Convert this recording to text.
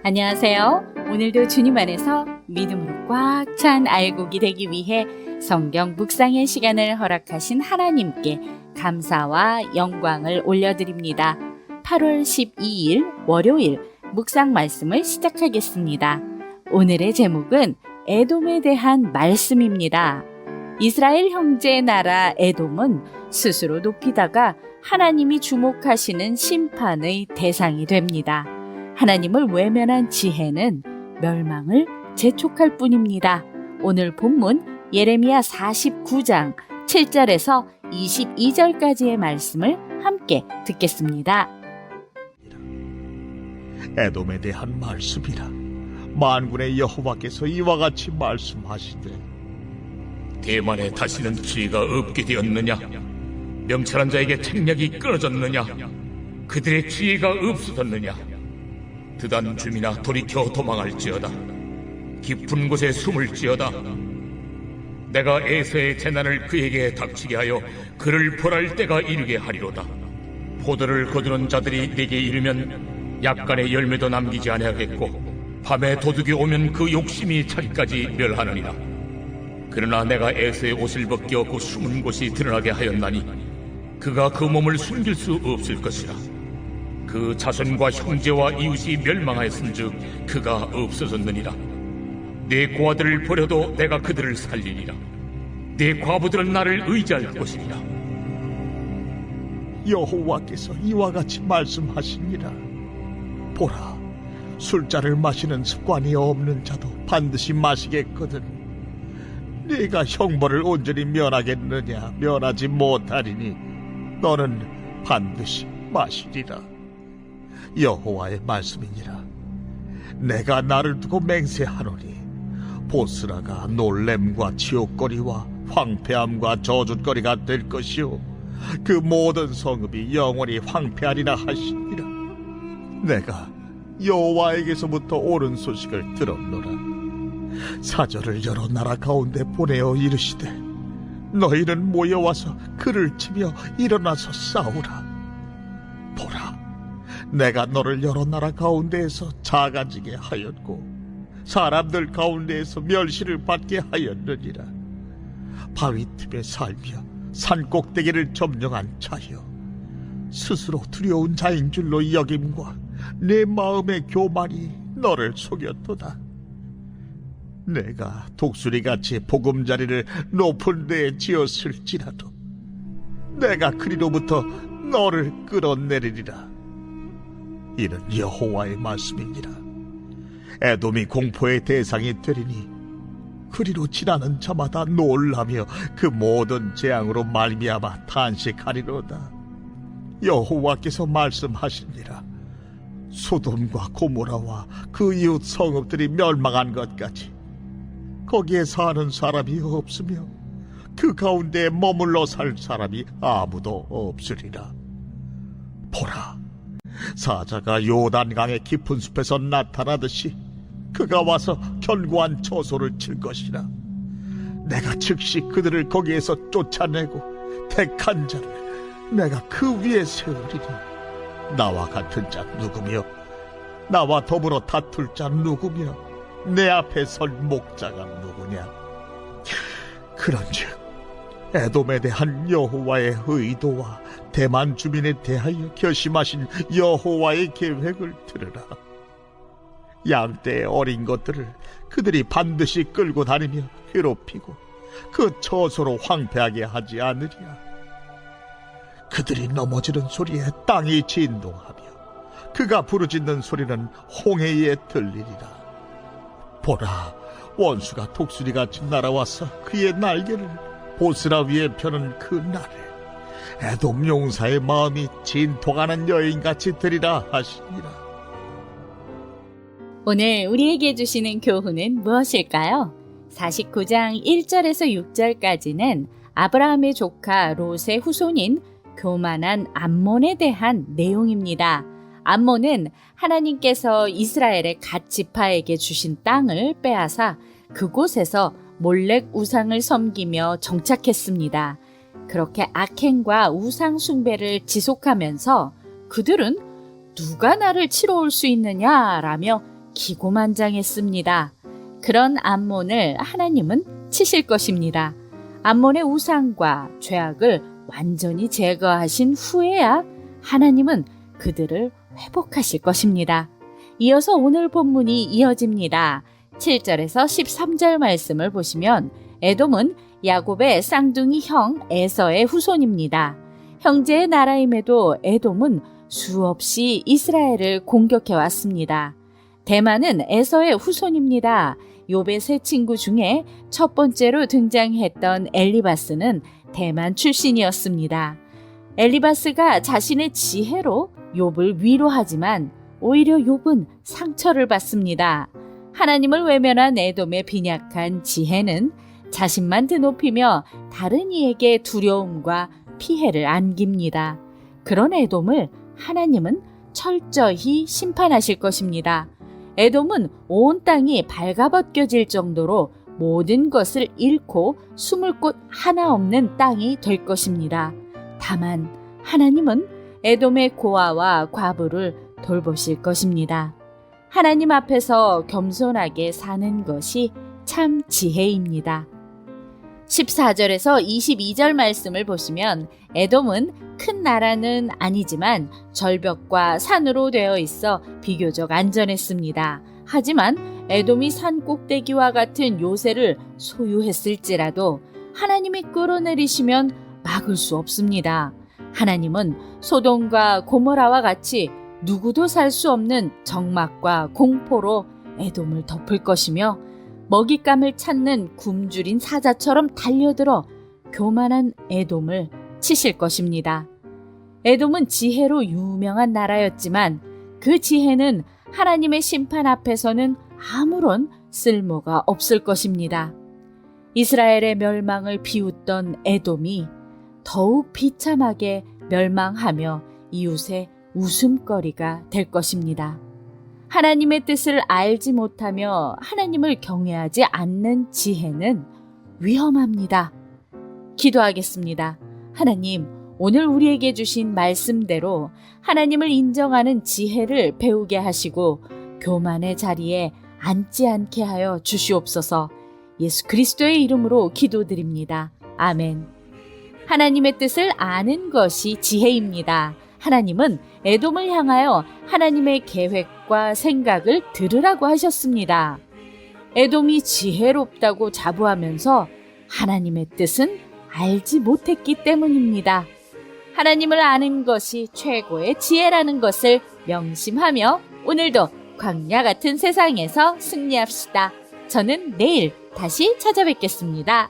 안녕하세요. 오늘도 주님 안에서 믿음으로 꽉 찬 알곡이 되기 위해 성경 묵상의 시간을 허락하신 하나님께 감사와 영광을 올려드립니다. 8월 12일 월요일 묵상 말씀을 시작하겠습니다. 오늘의 제목은 에돔에 대한 말씀입니다. 이스라엘 형제 나라 에돔은 스스로 높이다가 하나님이 주목하시는 심판의 대상이 됩니다. 하나님을 외면한 지혜는 멸망을 재촉할 뿐입니다. 오늘 본문 예레미야 49장 7절에서 22절까지의 말씀을 함께 듣겠습니다. 에돔에 대한 말씀이라. 만군의 여호와께서 이와 같이 말씀하시되, 대만에 다시는 지혜가 없게 되었느냐? 명철한 자에게 책략이 끊어졌느냐? 그들의 지혜가 없어졌느냐? 드단 줌이나 돌이켜 도망할지어다. 깊은 곳에 숨을지어다. 내가 에서의 재난을 그에게 닥치게 하여 그를 벌할 때가 이르게 하리로다. 포도를 거두는 자들이 내게 이르면 약간의 열매도 남기지 아니하겠고, 밤에 도둑이 오면 그 욕심이 차기까지 멸하느니라. 그러나 내가 에서의 옷을 벗겨 그 숨은 곳이 드러나게 하였나니 그가 그 몸을 숨길 수 없을 것이라. 그 자손과 형제와 이웃이 멸망하였은즉 그가 없어졌느니라. 내 고아들을 버려도 내가 그들을 살리리라. 내 과부들은 나를 의지할 것이니라. 여호와께서 이와 같이 말씀하시니라. 보라, 술자를 마시는 습관이 없는 자도 반드시 마시겠거든. 네가 형벌을 온전히 면하겠느냐? 면하지 못하리니 너는 반드시 마시리라. 여호와의 말씀이니라. 내가 나를 두고 맹세하노니 보스라가 놀램과 치욕거리와 황폐함과 저주거리가 될 것이요 그 모든 성읍이 영원히 황폐하리라 하시니라. 내가 여호와에게서부터 옳은 소식을 들었노라. 사절을 여러 나라 가운데 보내어 이르시되, 너희는 모여와서 그를 치며 일어나서 싸우라. 보라, 내가 너를 여러 나라 가운데에서 작아지게 하였고 사람들 가운데에서 멸시를 받게 하였느니라. 바위 틈에 살며 산 꼭대기를 점령한 자여, 스스로 두려운 자인 줄로 여김과 내 마음의 교만이 너를 속였도다. 내가 독수리같이 보금자리를 높은 데에 지었을지라도 내가 그리로부터 너를 끌어내리리라. 이는 여호와의 말씀이니라. 에돔이 공포의 대상이 되리니 그리로 지나는 자마다 놀라며 그 모든 재앙으로 말미암아 탄식하리로다. 여호와께서 말씀하시니라. 소돔과 고모라와 그 이웃 성읍들이 멸망한 것 같이 거기에 사는 사람이 없으며 그 가운데 머물러 살 사람이 아무도 없으리라. 보라, 사자가 요단강의 깊은 숲에서 나타나듯이 그가 와서 견고한 처소를 칠 것이라. 내가 즉시 그들을 거기에서 쫓아내고 택한 자를 내가 그 위에 세우리니 나와 같은 자 누구며 나와 더불어 다툴 자 누구며 내 앞에 설 목자가 누구냐? 그런즉 에돔에 대한 여호와의 의도와 대만 주민에 대하여 결심하신 여호와의 계획을 들으라. 양떼의 어린 것들을 그들이 반드시 끌고 다니며 괴롭히고 그 처소로 황폐하게 하지 않으리라. 그들이 넘어지는 소리에 땅이 진동하며 그가 부르짖는 소리는 홍해에 들리리라. 보라, 원수가 독수리같이 날아와서 그의 날개를 보스라 위에 펴는 그 날에 에돔 용사의 마음이 진통하는 여인같이 되리라 하시니라. 오늘 우리에게 주시는 교훈은 무엇일까요? 49장 1절에서 6절까지는 아브라함의 조카 롯의 후손인 교만한 암몬에 대한 내용입니다. 암몬은 하나님께서 이스라엘의 갓 지파에게 주신 땅을 빼앗아 그곳에서 몰렉 우상을 섬기며 정착했습니다. 그렇게 악행과 우상 숭배를 지속하면서 그들은 누가 나를 치러 올 수 있느냐라며 기고만장했습니다. 그런 암몬을 하나님은 치실 것입니다. 암몬의 우상과 죄악을 완전히 제거하신 후에야 하나님은 그들을 회복하실 것입니다. 이어서 오늘 본문이 이어집니다. 7절에서 13절 말씀을 보시면 에돔은 야곱의 쌍둥이 형 에서의 후손입니다. 형제의 나라임에도 에돔은 수없이 이스라엘을 공격해 왔습니다. 대만은 에서의 후손입니다. 욥의 세 친구 중에 첫 번째로 등장했던 엘리바스는 대만 출신이었습니다. 엘리바스가 자신의 지혜로 욥을 위로하지만 오히려 욥은 상처를 받습니다. 하나님을 외면한 에돔의 빈약한 지혜는 자신만 드높이며 다른 이에게 두려움과 피해를 안깁니다. 그런 에돔을 하나님은 철저히 심판하실 것입니다. 에돔은 온 땅이 발가벗겨질 정도로 모든 것을 잃고 숨을 곳 하나 없는 땅이 될 것입니다. 다만 하나님은 에돔의 고아와 과부를 돌보실 것입니다. 하나님 앞에서 겸손하게 사는 것이 참 지혜입니다. 14절에서 22절 말씀을 보시면 에돔은 큰 나라는 아니지만 절벽과 산으로 되어 있어 비교적 안전했습니다. 하지만 에돔이 산 꼭대기와 같은 요새를 소유했을지라도 하나님이 끌어내리시면 막을 수 없습니다. 하나님은 소돔과 고모라와 같이 누구도 살 수 없는 적막과 공포로 에돔을 덮을 것이며 먹잇감을 찾는 굶주린 사자처럼 달려들어 교만한 에돔을 치실 것입니다. 에돔은 지혜로 유명한 나라였지만 그 지혜는 하나님의 심판 앞에서는 아무런 쓸모가 없을 것입니다. 이스라엘의 멸망을 비웃던 에돔이 더욱 비참하게 멸망하며 이웃의 웃음거리가 될 것입니다. 하나님의 뜻을 알지 못하며 하나님을 경외하지 않는 지혜는 위험합니다. 기도하겠습니다. 하나님, 오늘 우리에게 주신 말씀대로 하나님을 인정하는 지혜를 배우게 하시고 교만의 자리에 앉지 않게 하여 주시옵소서. 예수 그리스도의 이름으로 기도드립니다. 아멘. 하나님의 뜻을 아는 것이 지혜입니다. 하나님은 에돔을 향하여 하나님의 계획과 생각을 들으라고 하셨습니다. 에돔이 지혜롭다고 자부하면서 하나님의 뜻은 알지 못했기 때문입니다. 하나님을 아는 것이 최고의 지혜라는 것을 명심하며 오늘도 광야 같은 세상에서 승리합시다. 저는 내일 다시 찾아뵙겠습니다.